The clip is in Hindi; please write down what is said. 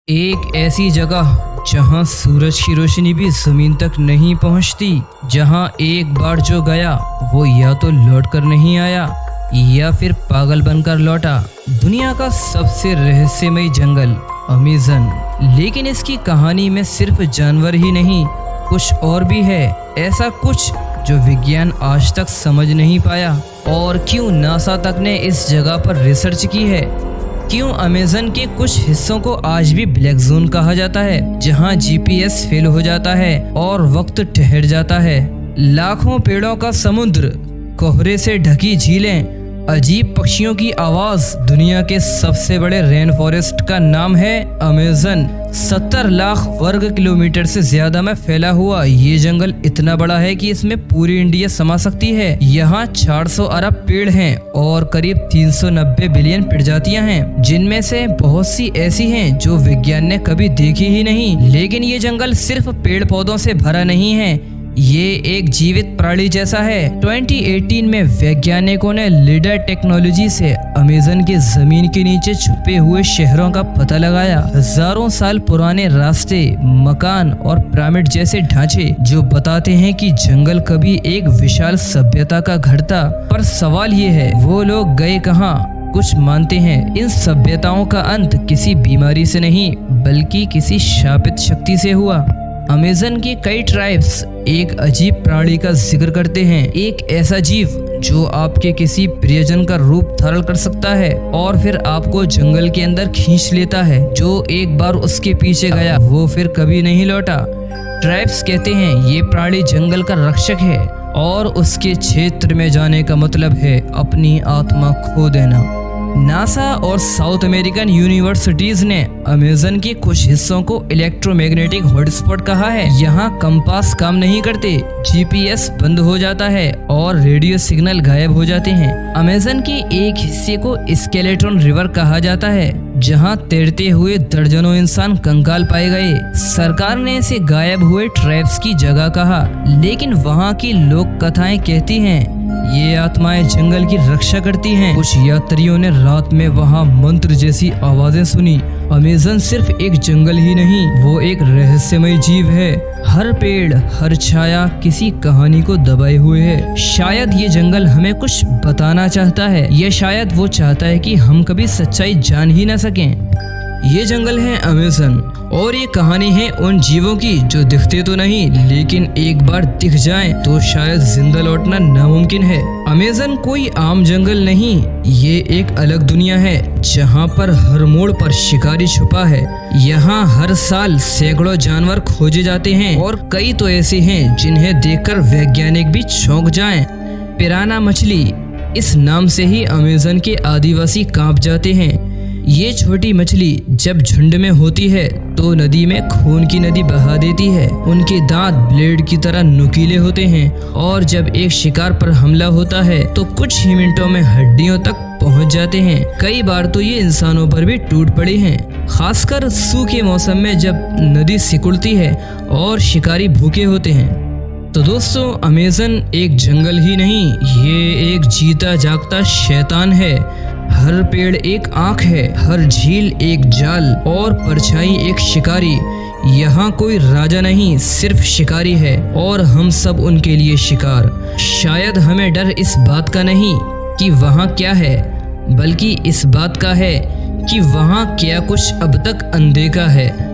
एक ऐसी जगह जहां सूरज की रोशनी भी जमीन तक नहीं पहुंचती, जहां एक बार जो गया वो या तो लौट कर नहीं आया या फिर पागल बनकर लौटा। दुनिया का सबसे रहस्यमयी जंगल अमेज़न। लेकिन इसकी कहानी में सिर्फ जानवर ही नहीं, कुछ और भी है। ऐसा कुछ जो विज्ञान आज तक समझ नहीं पाया। और क्यों नासा तक ने इस जगह पर रिसर्च की है। क्यों अमेज़न के कुछ हिस्सों को आज भी ब्लैक जोन कहा जाता है, जहां जीपीएस फेल हो जाता है और वक्त ठहर जाता है। लाखों पेड़ों का समुद्र, कोहरे से ढकी झीलें, अजीब पक्षियों की आवाज। दुनिया के सबसे बड़े रेन फॉरेस्ट का नाम है अमेज़न। 70 लाख वर्ग किलोमीटर से ज्यादा में फैला हुआ ये जंगल इतना बड़ा है कि इसमें पूरी इंडिया समा सकती है। यहाँ 400 अरब पेड़ हैं और करीब 390 बिलियन प्रजातियां हैं, जिनमें से बहुत सी ऐसी हैं जो विज्ञान ने कभी देखी ही नहीं। लेकिन ये जंगल सिर्फ पेड़ पौधों से भरा नहीं है, ये एक जीवित प्राणी जैसा है। 2018 में वैज्ञानिकों ने लीडर टेक्नोलॉजी से अमेज़न के जमीन के नीचे छुपे हुए शहरों का पता लगाया। हजारों साल पुराने रास्ते, मकान और पिरामिड जैसे ढांचे जो बताते हैं कि जंगल कभी एक विशाल सभ्यता का घर था। पर सवाल ये है, वो लोग गए कहाँ? कुछ मानते हैं इन सभ्यताओं का अंत किसी बीमारी से नहीं, बल्कि किसी शापित शक्ति से हुआ। अमेज़न के कई ट्राइब्स एक अजीब प्राणी का जिक्र करते हैं, एक ऐसा जीव जो आपके किसी प्रियजन का रूप धारण कर सकता है और फिर आपको जंगल के अंदर खींच लेता है। जो एक बार उसके पीछे गया वो फिर कभी नहीं लौटा। ट्राइब्स कहते हैं ये प्राणी जंगल का रक्षक है और उसके क्षेत्र में जाने का मतलब है अपनी आत्मा खो देना। नासा और साउथ अमेरिकन यूनिवर्सिटीज ने अमेज़न के कुछ हिस्सों को इलेक्ट्रोमैग्नेटिक हॉटस्पॉट कहा है। यहाँ कंपास काम नहीं करते, जीपीएस बंद हो जाता है और रेडियो सिग्नल गायब हो जाते हैं। अमेज़न के एक हिस्से को स्केलेटन रिवर कहा जाता है, जहाँ तैरते हुए दर्जनों इंसान कंकाल पाए गए। सरकार ने इसे गायब हुए ट्राइब्स की जगह कहा, लेकिन वहाँ की लोक कथाएं कहती हैं ये आत्माएं जंगल की रक्षा करती हैं। कुछ यात्रियों ने रात में वहाँ मंत्र जैसी आवाजें सुनी। अमेज़न सिर्फ एक जंगल ही नहीं, वो एक रहस्यमय जीव है। हर पेड़, हर छाया किसी कहानी को दबाए हुए है। शायद ये जंगल हमें कुछ बताना चाहता है, या शायद वो चाहता है कि हम कभी सच्चाई जान ही न सकें। ये जंगल है अमेज़न और ये कहानी है उन जीवों की जो दिखते तो नहीं, लेकिन एक बार दिख जाएं तो शायद जिंदा लौटना नामुमकिन है। अमेज़न कोई आम जंगल नहीं, ये एक अलग दुनिया है जहाँ पर हर मोड़ पर शिकारी छुपा है। यहाँ हर साल सैकड़ों जानवर खोजे जाते हैं और कई तो ऐसे हैं जिन्हें देखकर वैज्ञानिक भी चौंक जाएं। पिराना मछली, इस नाम से ही अमेज़न के आदिवासी कांप जाते हैं। ये छोटी मछली जब झुंड में होती है तो नदी में खून की नदी बहा देती है। उनके दांत ब्लेड की तरह नुकीले होते हैं और जब एक शिकार पर हमला होता है तो कुछ ही मिनटों में हड्डियों तक पहुंच जाते हैं। कई बार तो ये इंसानों पर भी टूट पड़े हैं, खासकर सूखे मौसम में जब नदी सिकुड़ती है और शिकारी भूखे होते हैं। तो दोस्तों, अमेज़न एक जंगल ही नहीं, ये एक जीता जागता शैतान है। हर पेड़ एक आंख है, हर झील एक जाल और परछाई एक शिकारी। यहाँ कोई राजा नहीं, सिर्फ शिकारी है और हम सब उनके लिए शिकार। शायद हमें डर इस बात का नहीं कि वहाँ क्या है, बल्कि इस बात का है कि वहाँ क्या कुछ अब तक अनदेखा है।